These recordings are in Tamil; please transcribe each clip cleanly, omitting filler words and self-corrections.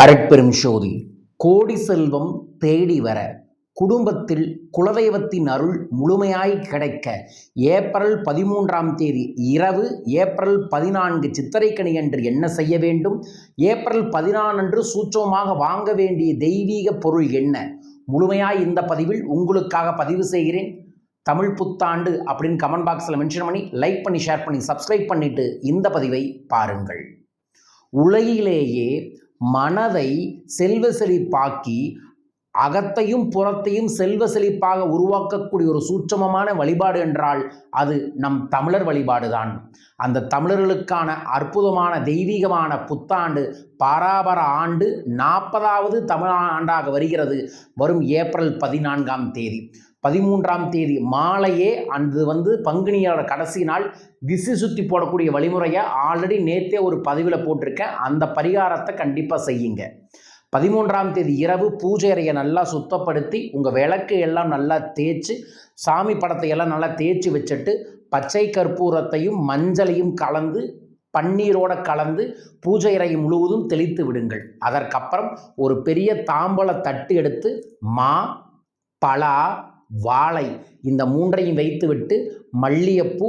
அரட்பெரும் ஜோதி கோடி செல்வம் தேடி வர குடும்பத்தில் குலதெய்வத்தின் அருள் முழுமையாய் கிடைக்க ஏப்ரல் 13 இரவு ஏப்ரல் 14 சித்திரைக்கனி அன்று என்ன செய்ய வேண்டும், ஏப்ரல் 14 அன்று சூட்சமமாக வாங்க வேண்டிய தெய்வீக பொருள் என்ன, முழுமையாய் இந்த பதிவில் உங்களுக்காக பதிவு செய்கிறேன். தமிழ் புத்தாண்டு அப்படின்னு கமெண்ட் பாக்ஸில் மென்ஷன் பண்ணி லைக் பண்ணி ஷேர் பண்ணி சப்ஸ்கிரைப் பண்ணிட்டு இந்த பதிவை பாருங்கள். உலகிலேயே மனதை செல்வ செழிப்பாக்கி அகத்தையும் புறத்தையும் செல்வ செழிப்பாக உருவாக்கக்கூடிய ஒரு சூட்சமமான வழிபாடு என்றால் அது நம் தமிழர் வழிபாடுதான். அந்த தமிழர்களுக்கான அற்புதமான தெய்வீகமான புத்தாண்டு பாராபர ஆண்டு 40வது தமிழ் ஆண்டாக வருகிறது. வரும் ஏப்ரல் 14 13 மாலையே அன்று பங்குனியோட கடைசி நாள் திசை சுற்றி போடக்கூடிய வழிமுறையை ஆல்ரெடி நேற்றே ஒரு பதிவில் போட்டிருக்கேன். அந்த பரிகாரத்தை கண்டிப்பாக செய்யுங்க. 13 இரவு பூஜை அறையை நல்லா சுத்தப்படுத்தி உங்கள் விளக்கு எல்லாம் நல்லா தேய்ச்சி சாமி படத்தை எல்லாம் நல்லா தேய்ச்சி வச்சுட்டு பச்சை கற்பூரத்தையும் மஞ்சளையும் கலந்து பன்னீரோடு கலந்து பூஜை அறை முழுவதும் தெளித்து விடுங்கள். அதற்கப்புறம் ஒரு பெரிய தாம்பழ தட்டு எடுத்து மா பலா வாழை இந்த மூன்றையும் வைத்துவிட்டு மல்லிகைப்பூ,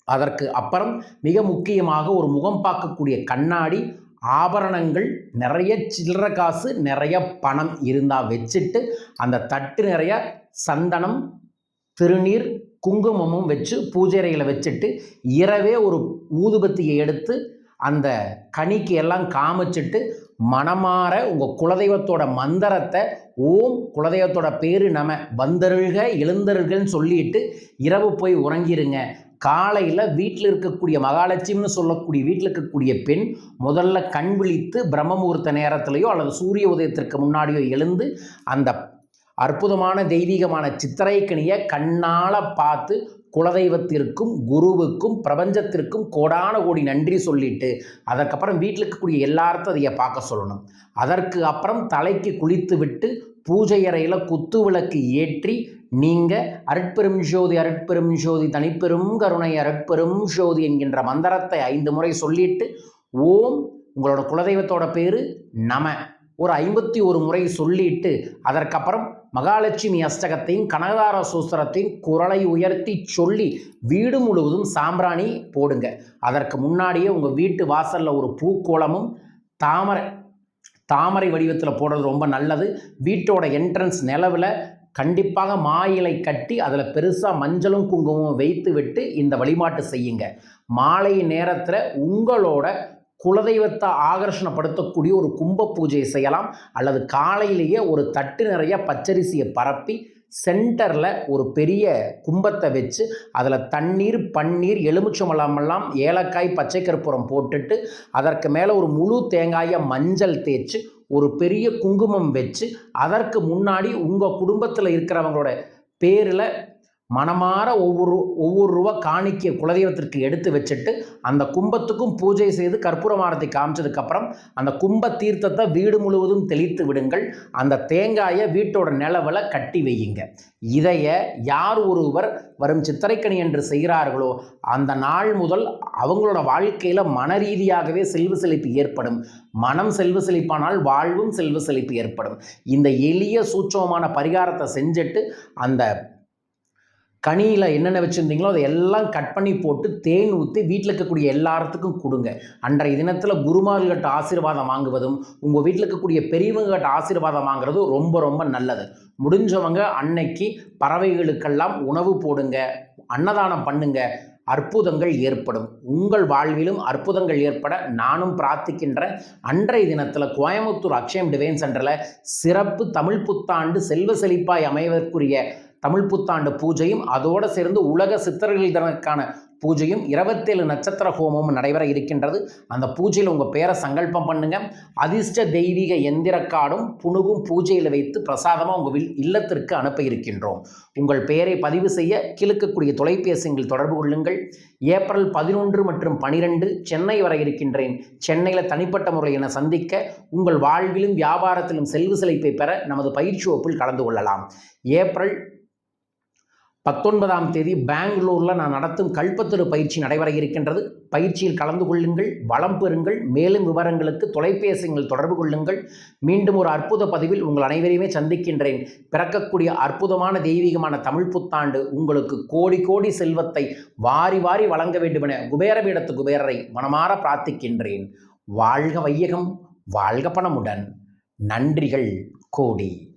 அதற்கு அப்புறம் மிக முக்கியமாக ஒரு முகம் பார்க்கக்கூடிய கண்ணாடி, ஆபரணங்கள், நிறைய சில்லற காசு, நிறைய பணம் இருந்தால் வச்சுட்டு அந்த தட்டு நிறைய சந்தனம் திருநீர் குங்குமமும் வச்சு பூஜை அறையில் வச்சுட்டு இரவே ஒரு ஊதுபத்தியை எடுத்து அந்த கனிக்கு எல்லாம் காமிச்சிட்டு மனமாற உங்கள் குலதெய்வத்தோட மந்திரத்தை ஓம் குலதெய்வத்தோட பேரு நம வந்தருள்க எழுந்தருள்கன்னு சொல்லிட்டு இரவு போய் உறங்கிருங்க. காலையில் வீட்டில் இருக்கக்கூடிய மகாலட்சுமின்னு சொல்லக்கூடிய வீட்டில் இருக்கக்கூடிய பெண் முதல்ல கண் விழித்து பிரம்ம முகூர்த்த நேரத்திலேயோ அல்லது சூரிய உதயத்திற்கு முன்னாடியோ எழுந்து அந்த அற்புதமான தெய்வீகமான சித்திரைக்கனியை கண்ணால் பார்த்து குலதெய்வத்திற்கும் குருவுக்கும் பிரபஞ்சத்திற்கும் கோடான கோடி நன்றி சொல்லிட்டு அதற்கப்புறம் வீட்டில் இருக்கக்கூடிய எல்லார்த்தும் அதைய பார்க்க சொல்லணும். அதற்கு அப்புறம் தலைக்கு குளித்து விட்டு பூஜை அறையில் குத்து விளக்கு ஏற்றி நீங்கள் அருட்பெரும் ஜோதி அருட்பெரும் ஜோதி தனிப்பெரும் கருணை அருட்பெரும் ஜோதி என்கின்ற மந்திரத்தை 5 முறை சொல்லிட்டு ஓம் உங்களோட குலதெய்வத்தோட பேரு நம ஒரு 51 முறை சொல்லிட்டு அதற்கப்புறம் மகாலட்சுமி அஷ்டகத்தையும் கனகதார சூஸ்திரத்தையும் குரலை உயர்த்தி சொல்லி வீடு முழுவதும் சாம்பிராணி போடுங்க. அதற்கு முன்னாடியே உங்கள் வீட்டு வாசலில் ஒரு பூக்கோளமும் தாமரை வடிவத்தில் போடுறது ரொம்ப நல்லது. வீட்டோட என்ட்ரன்ஸ் நிலவில் கண்டிப்பாக இலை கட்டி அதில் பெருசாக மஞ்சளும் குங்குமமும் வைத்து விட்டு இந்த வழிபாட்டு செய்யுங்க. மாலை நேரத்தில் உங்களோட குலதெய்வத்தை ஆகர்ஷணப்படுத்தக்கூடிய ஒரு கும்ப பூஜையை செய்யலாம். அல்லது காலையிலேயே ஒரு தட்டு நிறைய பச்சரிசியை பரப்பி சென்டரில் ஒரு பெரிய கும்பத்தை வச்சு அதில் தண்ணீர் பன்னீர் எலுமிச்சம்பழமெல்லாம் ஏலக்காய் பச்சை கற்பூரம் போட்டுட்டு அதற்கு மேலே ஒரு முழு தேங்காயை மஞ்சள் தேய்ச்சி ஒரு பெரிய குங்குமம் வச்சு அதற்கு முன்னாடி உங்கள் குடும்பத்தில் இருக்கிறவங்களோட பேரில் மனமாற ஒவ்வொரு ரூபா காணிக்க குலதெய்வத்திற்கு எடுத்து வச்சுட்டு அந்த கும்பத்துக்கும் பூஜை செய்து கற்பூரமாரத்தை காமிச்சதுக்கப்புறம் அந்த கும்ப தீர்த்தத்தை வீடு முழுவதும் தெளித்து விடுங்கள். அந்த தேங்காயை வீட்டோட நிலவில் கட்டி வையுங்க. இதைய யார் ஒருவர் வரும் சித்திரைக்கனி என்று செய்கிறார்களோ அந்த நாள் முதல் அவங்களோட வாழ்க்கையில் மன ரீதியாகவே செல்வ செழிப்பு ஏற்படும். மனம் செல்வ செழிப்பானால் வாழ்வும் செல்வ செழிப்பு ஏற்படும். இந்த எளிய சூட்சமமான பரிகாரத்தை செஞ்சுட்டு அந்த கனியில் என்னென்ன வச்சுருந்தீங்களோ அதை எல்லாம் கட் பண்ணி போட்டு தேன் ஊற்றி வீட்டில் இருக்கக்கூடிய எல்லாத்துக்கும் கொடுங்க. அன்றைய தினத்தில் குருமார்கள்கிட்ட ஆசீர்வாதம் வாங்குவதும் உங்கள் வீட்டில் இருக்கக்கூடிய பெரியவங்ககிட்ட ஆசீர்வாதம் வாங்குறதும் ரொம்ப ரொம்ப நல்லது. முடிஞ்சவங்க அன்னைக்கு பறவைகளுக்கெல்லாம் உணவு போடுங்க, அன்னதானம் பண்ணுங்க. அற்புதங்கள் ஏற்படும். உங்கள் வாழ்விலும் அற்புதங்கள் ஏற்பட நானும் பிரார்த்திக்கின்றேன். அன்றைய தினத்தில் கோயம்புத்தூர் அக்ஷயம் டிவைன் சென்டரில் சிறப்பு தமிழ் புத்தாண்டு செல்வ செழிப்பாய் அமைவதற்குரிய தமிழ் புத்தாண்டு பூஜையும் அதோடு சேர்ந்து உலக சித்தர்கள் தினக்கான பூஜையும் 27 நட்சத்திர ஹோமமும் நடைபெற இருக்கின்றது. அந்த பூஜையில் உங்கள் பேரை சங்கல்பம் பண்ணுங்க. அதிர்ஷ்ட தெய்வீக எந்திர கார்டும் புணுகும் பூஜையில் வைத்து பிரசாதமாக உங்கள் இல்லத்திற்கு அனுப்ப இருக்கின்றோம். உங்கள் பெயரை பதிவு செய்ய கிழக்கக்கூடிய தொலைபேசிகளில் தொடர்பு கொள்ளுங்கள். ஏப்ரல் 11 மற்றும் 12 சென்னை வர இருக்கின்றேன். சென்னையில் தனிப்பட்ட முறையில் என சந்திக்க உங்கள் வாழ்விலும் வியாபாரத்திலும் செல்வ செழிப்பை பெற நமது பயிற்சி வகுப்பில் கலந்து கொள்ளலாம். ஏப்ரல் 19ஆம் தேதி பெங்களூரில் நான் நடத்தும் கல்பத்திரு பயிற்சி நடைபெற இருக்கின்றது. பயிற்சியில் கலந்து கொள்ளுங்கள், வளம் பெறுங்கள். மேலும் விவரங்களுக்கு தொலைபேசியில் தொடர்பு கொள்ளுங்கள். மீண்டும் ஒரு அற்புத பதிவில் உங்கள் அனைவரையுமே சந்திக்கின்றேன். பிறக்கக்கூடிய அற்புதமான தெய்வீகமான தமிழ் புத்தாண்டு உங்களுக்கு கோடி கோடி செல்வத்தை வாரி வாரி வழங்க வேண்டுமென குபேரபீடத்து குபேரரை மனமாற பிரார்த்திக்கின்றேன். வாழ்க வையகம், வாழ்க பணமுடன். நன்றிகள் கோடி.